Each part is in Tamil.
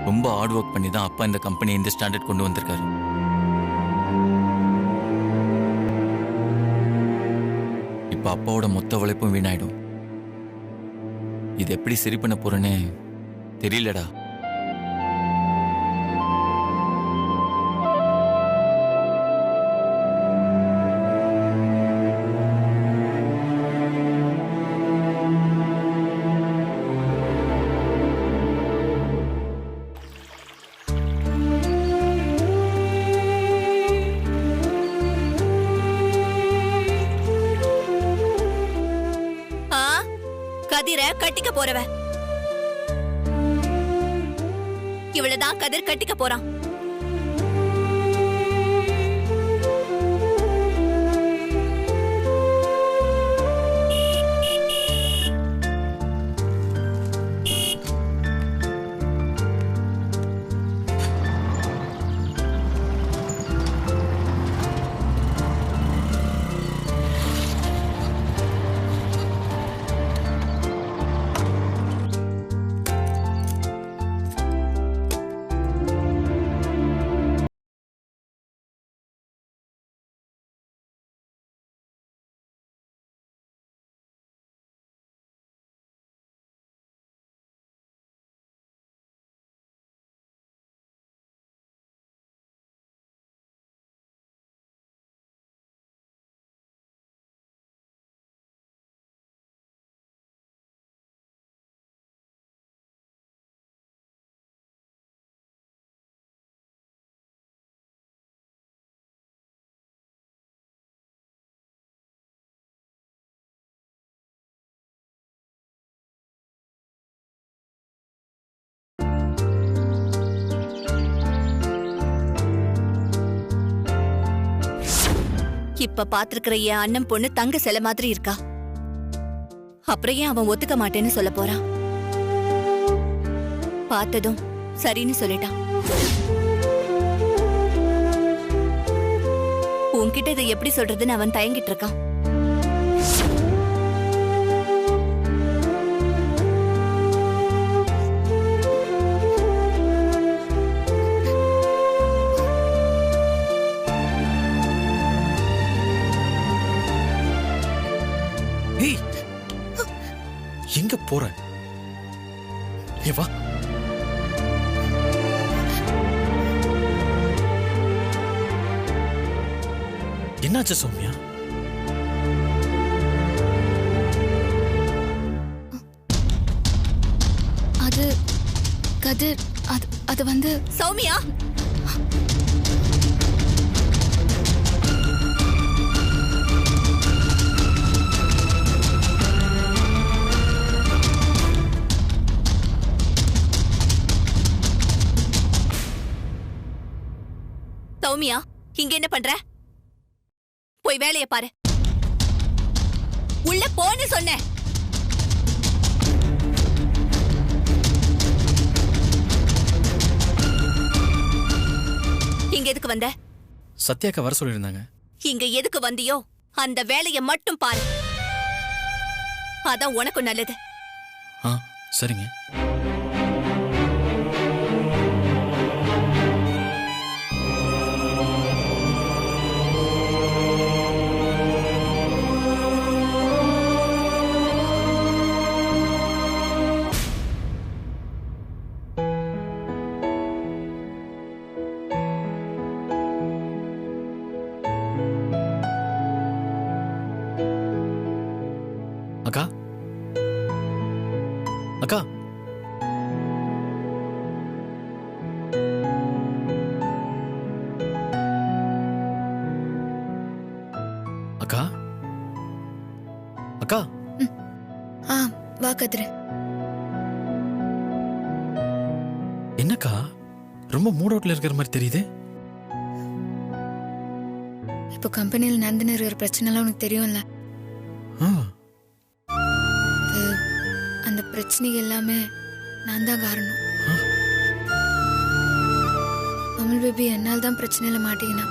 ரொம்ப ஹார்ட் ஒர்க் பண்ணி தான் அப்பா இந்த கம்பெனி இந்த ஸ்டாண்டர்ட் கொண்டு வந்திருக்காரு. இப்ப அப்பாவோட மொத்த உழைப்பும் வீணாயிடும். இது எப்படி சரி பண்ண போறேன்னு தெரியலடா. கதிர கட்டிக்க போறவ இவ்வளவுதான். கதிர் கட்டிக்க போறான். இப்ப பாத்துருக்கிற என் அண்ணன் பொண்ணு தங்க சிலை மாதிரி இருக்கா. அப்புறம் ஏன் அவன் ஒத்துக்க மாட்டேன்னு சொல்ல போறான்? பார்த்ததும் சரின்னு சொல்லிட்டான். உன்கிட்ட இதை எப்படி சொல்றதுன்னு அவன் தயங்கிட்டு இருக்கான். எங்க போற? வா. என்னாச்சு சௌமியா? அது கதிர், அது வந்து சௌமியா. சௌமியா, இங்க என்ன பண்ற? போய் வேலைய பாரு. உள்ள போன்னு சொன்னேன். இங்க எதுக்கு வந்த? சத்யாக்கா வர சொல்லிருந்தாங்க. இங்க எதுக்கு வந்தியோ அந்த வேலைய மட்டும் பாரு. அதான் உனக்கு நல்லது. சரிங்க. அக்கா, அக்கா, அக்கா, அக்கா. வா கதிர. என்னக்கா ரொம்ப மூட் அவுட்ல இருக்கிற மாதிரி தெரியுது? இப்போ கம்பெனியில் நடந்துன்னு இருக்கிற பிரச்சனைலாம் உனக்கு தெரியும்ல. அந்த பிரச்சனைக்கு எல்லாமே நான் தான் காரணம். அமல் பேபி என்னால் தான் பிரச்சனையில மாட்டீங்கன்னா.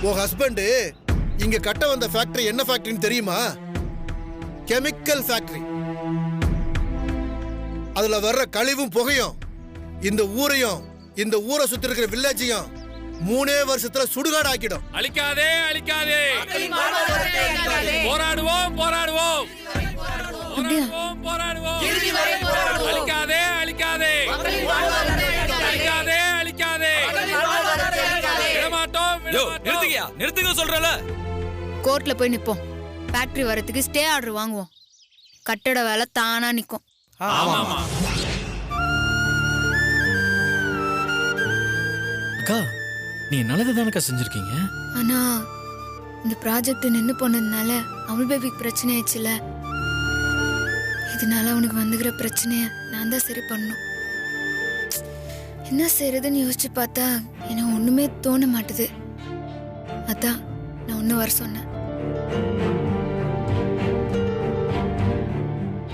உன் ஹஸ்பண்ட் இங்க கட்ட வந்த ஃபேக்டரி என்ன ஃபேக்டரின்னு தெரியுமா? Chemical factory. அதுல வர்ற கழிவும் புகையும் இந்த ஊரையும் இந்த ஊரை சுத்தி இருக்கிற வில்லேஜையும் 3 வருஷத்துல சுடுகாடு ஆக்கிடும். அழிக்காதே அழிக்காதே, போராடுவோம் போராடுவோம் போராடுவோம் போராடுவோம், அழிக்காதே அழிக்காதே, அழிக்காதே அழிக்காதே, விடமாட்டோம். நிறுத்துங்கயா, நிறுத்துங்க சொல்றல. கோர்ட்ல போய் நிப்போம். ஃபேக்டரி வரதுக்கு ஸ்டே ஆர்டர் வாங்குவோம். கட்டட வேலை தானா நிக்கும். ஆமாமா. அக்கா நீங்க நல்லது தானக்கா செஞ்சிருக்கீங்க. ஆனா இந்த ப்ராஜெக்ட் நின்னு போனதுனால அமுல் பேபிக்கு பிரச்சனை ஆயிடுச்சுல. இதனால அவனுக்கு வந்துக்கிற பிரச்சனைய நான் தான் சரி பண்ணணும். என்ன செய்யறதுன்னு யோசிச்சு பார்த்தா எனக்கு ஒண்ணுமே தோண மாட்டுது. அதான் நான் ஒண்ணு வர சொன்னேன்.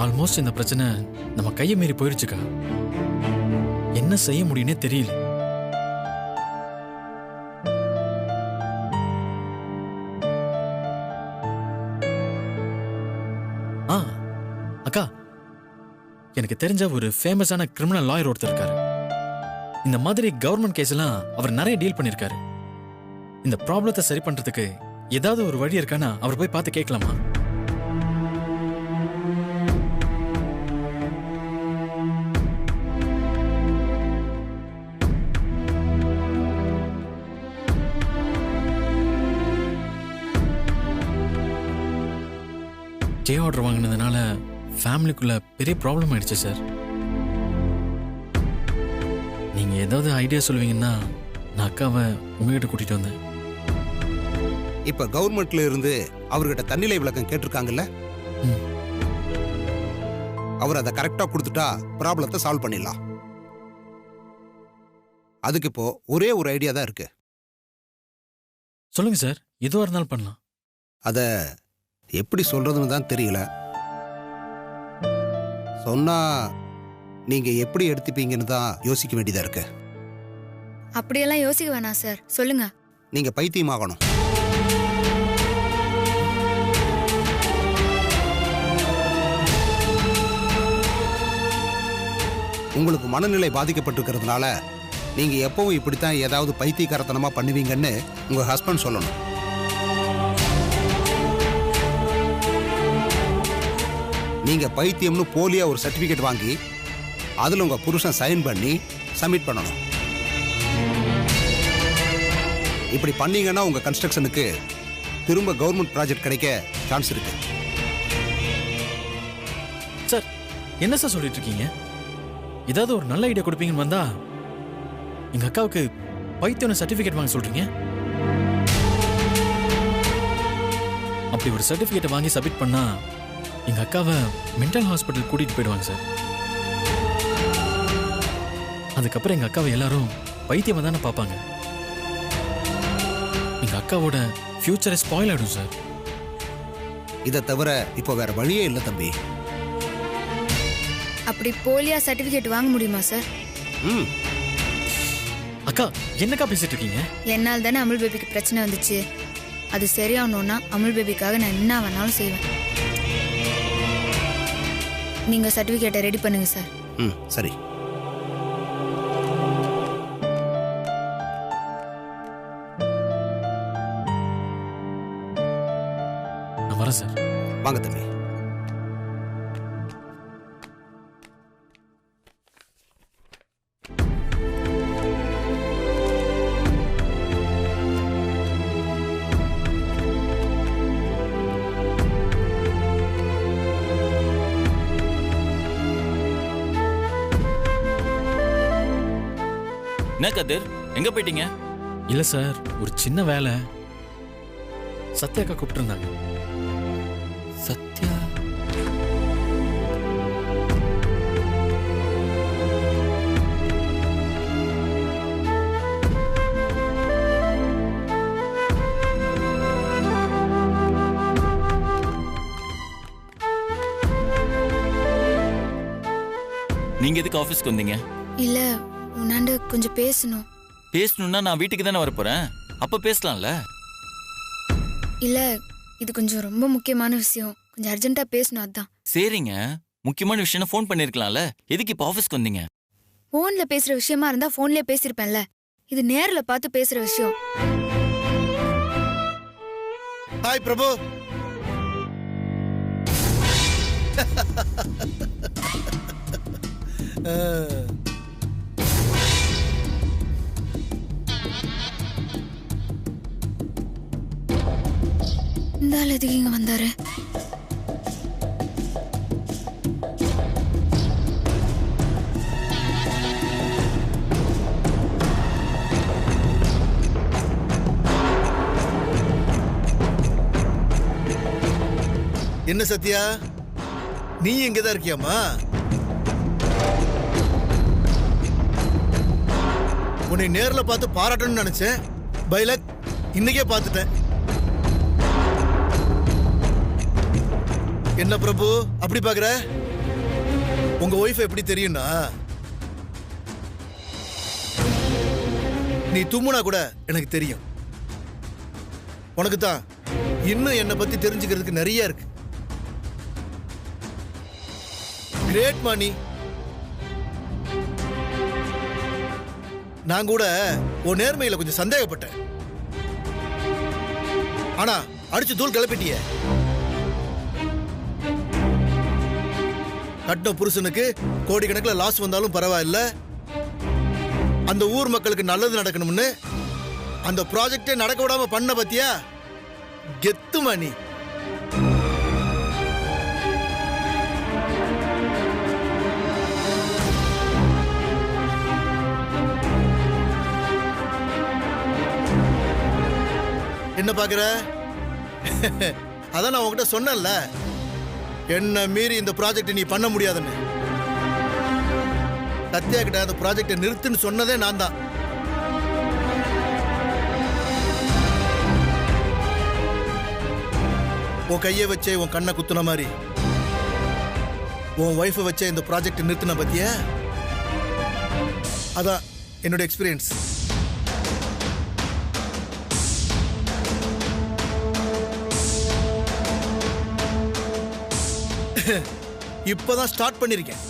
ஆல்மோஸ்ட் இந்த பிரச்சனை நம்ம கையை மீறி போயிருச்சுக்கா. என்ன செய்ய முடியும்னே தெரியல. அக்கா எனக்கு தெரிஞ்ச ஒரு ஃபேமஸான கிரிமினல் லாயர் ஒருத்தர் இருக்காரு. இந்த மாதிரி கவர்மெண்ட் கேஸ் எல்லாம் அவர் நிறைய டீல் பண்ணிருக்காரு. இந்த ப்ராப்ளத்தை சரி பண்றதுக்கு ஏதாவது ஒரு வழி இருக்கானா அவர் போய் பார்த்து கேட்கலாமா? ஸ்டே ஆர்டர் வாங்கினதுனால ஃபேமிலிக்குள்ள பெரிய ப்ராப்ளம் ஆயிடுச்சு சார். நீங்க ஏதாவது ஐடியா சொல்லுவீங்கன்னா நான் அக்காவை உங்ககிட்ட கூட்டிட்டு வந்தேன். இப்ப கவர்மெண்ட்ல இருந்து அவர்கிட்ட தன்னிலை விளக்கம் கேட்டிருக்காங்கல்ல, அவர் அதை கரெக்டா கொடுத்துட்டா ப்ராப்ளத்தை சால்வ் பண்ணிடலாம். அதுக்கு இப்போ ஒரே ஒரு ஐடியா தான் இருக்கு. சொல்லுங்க சார், எதுவாக இருந்தாலும் பண்ணலாம். அத எப்படி சொல்றதுன்னு தான் தெரியல. சொன்னா நீங்க எப்படி எடுத்துப்பீங்கன்னு தான் யோசிக்க வேண்டியதா இருக்கு. அப்படியெல்லாம் யோசிக்க வேணாம் சார், சொல்லுங்க. நீங்க பைத்தியமாகணும். உங்களுக்கு மனநிலை பாதிக்கப்பட்டிருக்கிறதுனால நீங்க எப்பவும் இப்படித்தான் ஏதாவது பைத்தியக்காரத்தனமா பண்ணுவீங்கன்னு உங்க ஹஸ்பண்ட் சொல்லணும். நீங்க பைத்தியம்னு போலியா ஒரு சர்டிபிகேட் வாங்கி அதுல உங்க புருஷன் சைன் பண்ணி சப்மிட் பண்ணணும். இப்படி பண்ணீங்கன்னா உங்க கன்ஸ்ட்ரக்ஷனுக்கு திரும்ப கவர்மெண்ட் ப்ராஜெக்ட் கிடைக்க சான்ஸ் இருக்கு. சார் என்ன சார் சொல்லிட்டு இருக்கீங்க? ஏதாவது ஒரு நல்ல ஐடியா கொடுப்பீங்கன்னு வந்தா எங்க அக்காவுக்கு பைத்தியம் சர்டிபிகேட் வாங்க சொல்றீங்க. அப்படி ஒரு சர்டிபிகேட் வாங்கி சப்மிட் பண்ணா எங்க அக்காவை மென்டல் ஹாஸ்பிட்டல் கூட்டிட்டு போயிடுவாங்க சார். அதுக்கப்புறம் எங்க அக்காவை எல்லாரும் பைத்தியமா தானே பார்ப்பாங்க. எங்க அக்காவோட ஃபியூச்சரை ஸ்பாயில் ஆயிடும் சார். இதை தவிர இப்போ வேற வழியே இல்லை தம்பி. அப்படி போலியா சர்டிபிகேட் வாங்க முடியுமா சார்? அக்கா என்னக்கா பேசிட்டு இருக்கீங்க? என்னால் தானே அமுல் பேபிக்கு பிரச்சனை வந்துச்சு. அது சரியாகணும்னா அமுல் பேபிக்காக நான் என்ன வேணாலும் செய்வேன். நீங்க சர்டிபிகேட்டை ரெடி பண்ணுங்க சார். சரி. நான் வரேன் சார். வாங்க தம்பி. என்ன கதிர், எங்க போயிட்டீங்க? இல்ல சார், ஒரு சின்ன வேலை. சத்யாக்கா கூப்பிட்டு இருந்தாங்க. சத்யா? நீங்க எதுக்கு ஆபீஸ்க்கு வந்தீங்க? இல்ல, உன்னாண்ட கொஞ்சம் பேசணும். பேசணும்னா நான் வீட்டுக்கு தானே வரப்போறேன், அப்ப பேசலாம்ல. இல்ல, இது கொஞ்சம் ரொம்ப முக்கியமான விஷயம். கொஞ்சம் அர்ஜென்ட்டா பேசணும் அதான். சரிங்க, முக்கியமான விஷயம் ஃபோன் பண்ணிருக்கலாம்ல. எதுக்கு இப்ப ஆபீஸ்க்கு வந்தீங்க? போன்ல பேசுற விஷயமா இருந்தா போன்லயே பேசிருப்பேன்ல. இது நேர்ல பார்த்து பேசுற விஷயம். ஹாய் பிரபு. இந்த ஆள் எதுக்கு இங்க வந்தாரு? என்ன சத்யா, நீ இங்கதான் இருக்கியாமா? உன்னை நேர்ல பார்த்து பாராட்டணும்னு நினைச்சேன். பைலக், இன்னைக்கே பார்த்துட்டேன். என்ன பிரபு அப்படி பாக்குற? உங்க ஒய்ஃப் எப்படி தெரியும்னா, நீ தும்முனா கூட எனக்கு தெரியும். உனக்கு தான் இன்னும் என்னை பத்தி தெரிஞ்சுக்கிறதுக்கு நிறைய இருக்கு. கிரேட் மணி. நான் கூட உன் நேர்மையில கொஞ்சம் சந்தேகப்பட்டேன். ஆனா அடிச்சு தூள் கிளப்பிட்டிய. கட்டின புருஷனுக்கு கோடிக்கணக்கில் லாஸ் வந்தாலும் பரவாயில்ல, அந்த ஊர் மக்களுக்கு நல்லது நடக்கணும்னு அந்த ப்ராஜெக்டே நடக்க விடாம பண்ண பத்தியா? கெத்து மணி. என்ன பாக்குற? அதான் நான் உன்கிட்ட சொன்னேன்ல, என்ன மீறி இந்த ப்ராஜெக்ட் நீ பண்ண முடியாதுன்னு. சத்யா கிட்ட அந்த ப்ராஜெக்டை நிறுத்துன்னு சொன்னதே நான் தான். உன் கையை வச்சே உன் கண்ணை குத்துன மாதிரி உன் ஒய்ஃபை வச்சே இந்த ப்ராஜெக்ட் நிறுத்தின பத்தியா? அதான் என்னோட எக்ஸ்பீரியன்ஸ். இப்பதான் ஸ்டார்ட் பண்ணிருக்கேன்.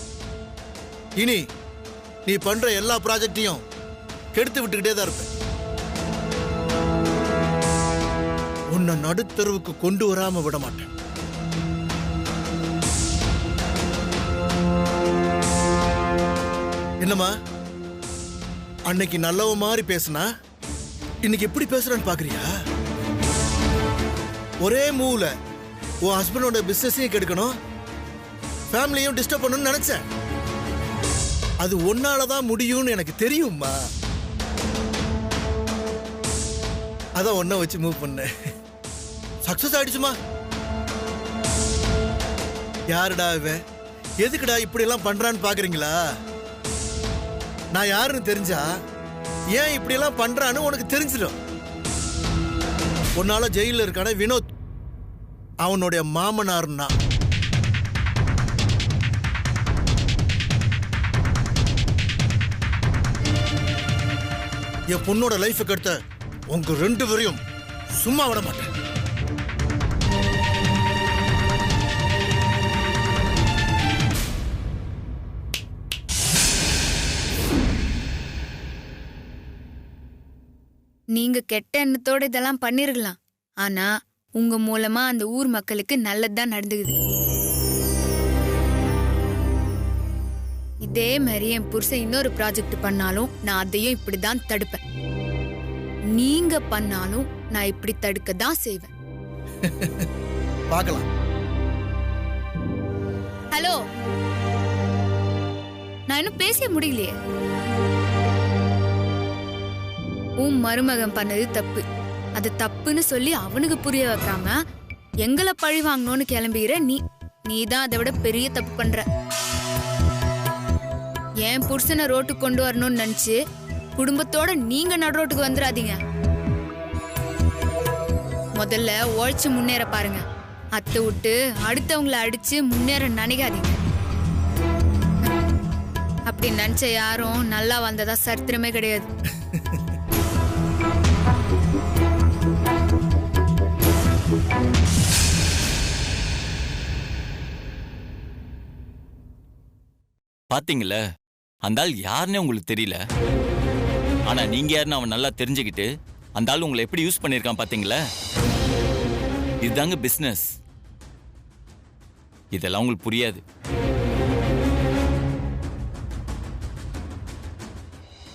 இனி நீ பண்ற எல்லா ப்ராஜெக்டையும் கெடுத்து விட்டுக்கிட்டே தான் இருப்பேன். உன்னை நடுத்தருவுக்கு கொண்டு வராம விட மாட்டேன். என்னம்மா, அன்னைக்கு நல்லவ மாதிரி பேசுனா இன்னைக்கு எப்படி பேசுறான்னு பாக்குறியா? ஒரே மூவ்ல உன் ஹஸ்பண்டோட பிசினஸையும் கெடுக்கணும், ஃபேமிலியும் டிஸ்டர்ப் பண்ணணும்னு நினைச்சேன். அது ஒன்னாலதான் முடியும்னு எனக்கு தெரியும்மா. அதான் ஒன்ன வச்சு மூவ் பண்ண. சக்சஸ் ஆயிடுச்சுமா. யாருடா இவன், எதுக்குடா இப்படி எல்லாம் பண்றான்னு பாக்குறீங்களா? நான் யாருன்னு தெரிஞ்சா ஏன் இப்படி எல்லாம் பண்றான்னு உனக்கு தெரிஞ்சிடும். உன்னால ஜெயில இருக்கான வினோத், அவனுடைய மாமனார்னா. என் பொண்ணோட லைஃபை கெடுத்த உங்க ரெண்டு பேரையும் சும்மா விட மாட்டேன். நீங்க கெட்ட எண்ணத்தோட இதெல்லாம் பண்ணிருக்கலாம். ஆனா உங்க மூலமா அந்த ஊர் மக்களுக்கு நல்லதுதான் நடந்துக்குது. இதே மாதிரி என் புருஷன் இன்னொரு ப்ராஜெக்ட் பண்ணாலும் நான் அதையும் இப்படிதான் தடுப்பேன். நீங்க பண்ணாலும் நான் இப்படி தடுக்க தான் செய்வேன். பார்க்கலாம். ஹலோ, நான் இன்னும் பேச முடியலையே. உன் மருமகன் பண்ணது தப்பு, அது தப்புன்னு சொல்லி அவனுக்கு புரிய வைக்காம எங்களை பழி வாங்கணும்னு கிளம்பிக்கிற நீதான் அதை விட பெரிய தப்பு பண்ற. என் புருஷனை ரோட்டுக்கு கொண்டு வரணும்னு நினைச்சு குடும்பத்தோட நீங்க நடு ரோட்டுக்கு வந்துடாதீங்க. முதல்ல உழைச்சு முன்னேற பாருங்க. அத்தை விட்டு அடுத்தவங்களை அடிச்சு முன்னேற நினைக்காதீங்க. அப்படி நினைச்ச யாரும் நல்லா வந்ததா சரித்திரமே கிடையாது. பாத்தீங்களா, அந்த ஆள் யாருன்னே உங்களுக்கு தெரியல. ஆனா நீங்க யாருன்னு அவன் நல்லா தெரிஞ்சுக்கிட்டு அந்த ஆள் உங்களை எப்படி யூஸ் பண்ணிருக்கான் பாத்தீங்களா? இதுதாங்க பிசினஸ். இதெல்லாம் உங்களுக்கு புரியாது.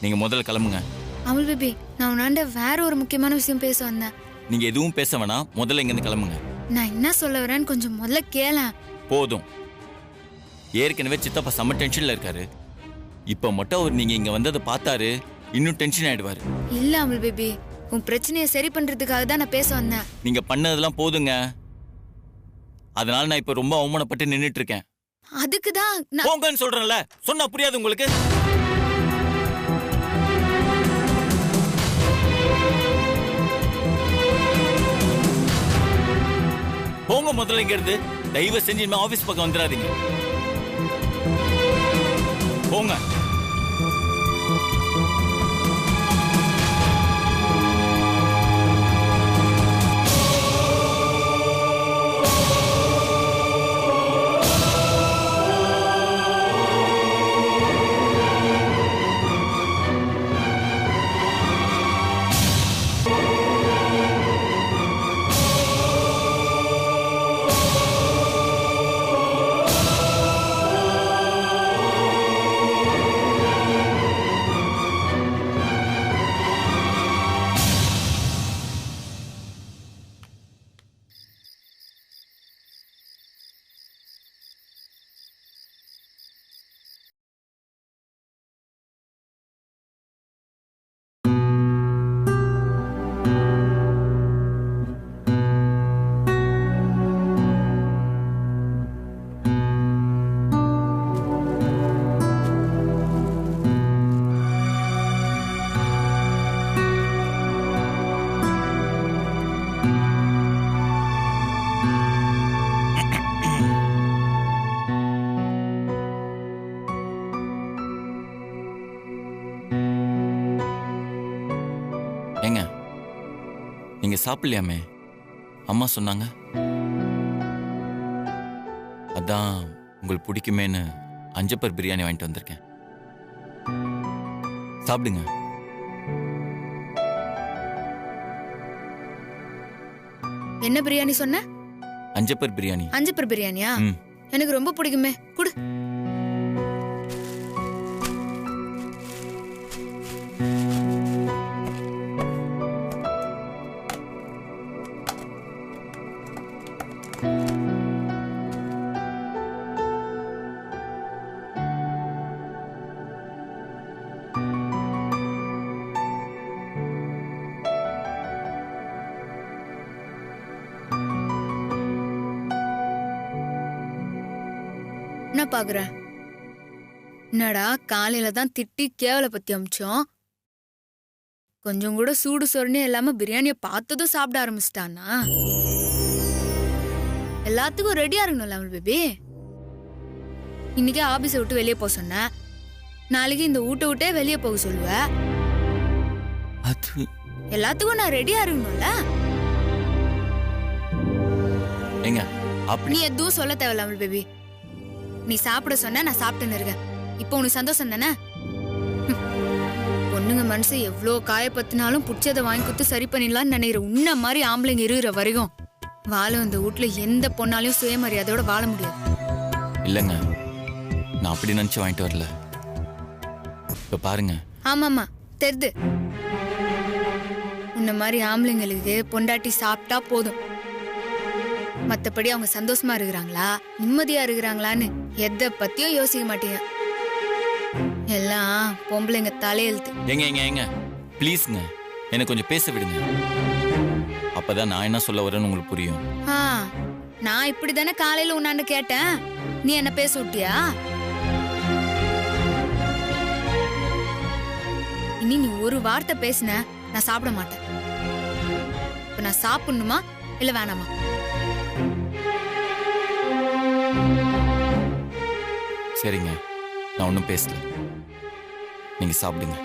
நீங்க முதல்ல கிளம்புங்க. அமுல் பேபி, நான் உன்னாண்ட வேற ஒரு முக்கியமான விஷயம் பேச வந்தேன். நீங்க எதுவும் பேச வேணாம், முதல்ல இங்கிருந்து கிளம்புங்க. நான் என்ன சொல்ல வரேன்னு கொஞ்சம் முதல்ல கேளேன். போதும். ஏற்கனவே சித்தப்பா செம்ம டென்ஷன்ல இருக்காரு. இப்ப மட்டும் அவர் நீங்க இங்க வந்ததை பார்த்தாரு, இன்னும் டென்ஷன் ஆயிடுவாரு. இல்ல அமுல் பேபி, உன் பிரச்சனையை சரி பண்றதுக்காக தான் நான் பேச வந்தேன். நீங்க பண்ணதெல்லாம் போதுங்க. அதனால நான் இப்ப ரொம்ப அவமானப்பட்டு நின்னுட்டு இருக்கேன். அதுக்குதான் நான் போங்கன்னு சொல்றேன்ல, சொன்னா புரியாது உங்களுக்கு? போங்க முதல்ல இங்க இருந்து. தயவு செஞ்சு இனிமே ஆபீஸ் பக்கம் வந்துடாதீங்க. போங்க. ஏங்க, நீங்க சாப்பிடலையாமே? அம்மா சொன்னாங்க. அதான் உங்களுக்கு பிடிக்குமேன்னு அஞ்சப்பர் பிரியாணி வாங்கிட்டு வந்திருக்கேன். சாப்பிடுங்க. என்ன பிரியாணி சொன்ன? அஞ்சப்பர் பிரியாணி. அஞ்சப்பர் பிரியாணியா? ம். எனக்கு ரொம்ப பிடிக்குமே, குடு. என்ன பாக்குற? என்னடா காலையில தான் திட்டி கேவல பத்தி அமிச்சோம், கொஞ்சம் கூட சூடு சொரணே இல்லாம பிரியாணிய பார்த்ததும் சாப்பிட ஆரம்பிச்சிட்டானா? எல்லாத்துக்கும் ரெடியா இருக்கணும்ல அமுல் பேபி. இன்னைக்கே ஆபீஸை விட்டு வெளியே போக சொன்ன, நாளைக்கு இந்த வீட்டை விட்டே வெளியே போக சொல்லுவ. அது எல்லாத்துக்கும் நான் ரெடியா இருக்கணும்ல. ஏங்க, அப்படி நீ எதுவும் சொல்ல தேவையில்ல அமுல் பேபி. நீ சாப்பிட சொன்ன, நான் சாப்பிட்டுன்னு இருக்கேன். இப்போ உனக்கு சந்தோஷம் தானே? பொண்ணுங்க மனசு எவ்வளோ காயப்பத்தினாலும் புடிச்சதை வாங்கி கொடுத்து சரி பண்ணிடலாம்னு நினைக்கிற உன்ன மாதிரி ஆம்பளைங்க இருக்கிற வரைக்கும் வாழ இந்த வீட்டுல எந்த பொண்ணாலையும் சுயமரியாதையோட வாழ முடியாது. இல்லைங்க, நான் அப்படி நினைச்சு வாங்கிட்டு வரல. இப்ப பாருங்க. ஆமாமா, தெரிது. உன்ன மாதிரி ஆம்பளைங்களுக்கு பொண்டாட்டி சாப்பிட்டா போதும். மத்தபடி அவங்க சந்தோஷமா இருக்கிறாங்களா, நிம்மதியா இருக்கிறாங்களான்னு எதை பத்தியும் யோசிக்க மாட்டீங்க. எல்லாம் பொம்பளைங்க தலையெழுத்து. ஏங்க ஏங்க ஏங்க ப்ளீஸ்ங்க, எனக்கு கொஞ்சம் பேச விடுங்க. அப்பதான் நான் என்ன சொல்ல வரேன்னு உங்களுக்கு புரியும். நான் இப்படிதானே காலையில உன்னான்னு கேட்டேன், நீ என்ன பேச விட்டியா? இனி நீ ஒரு வார்த்தை பேசின நான் சாப்பிட மாட்டேன். இப்ப நான் சாப்பிடணுமா இல்ல வேணாமா? சரிங்க, நான் ஒன்றும் பேசல. நீங்க சாப்பிடுங்க.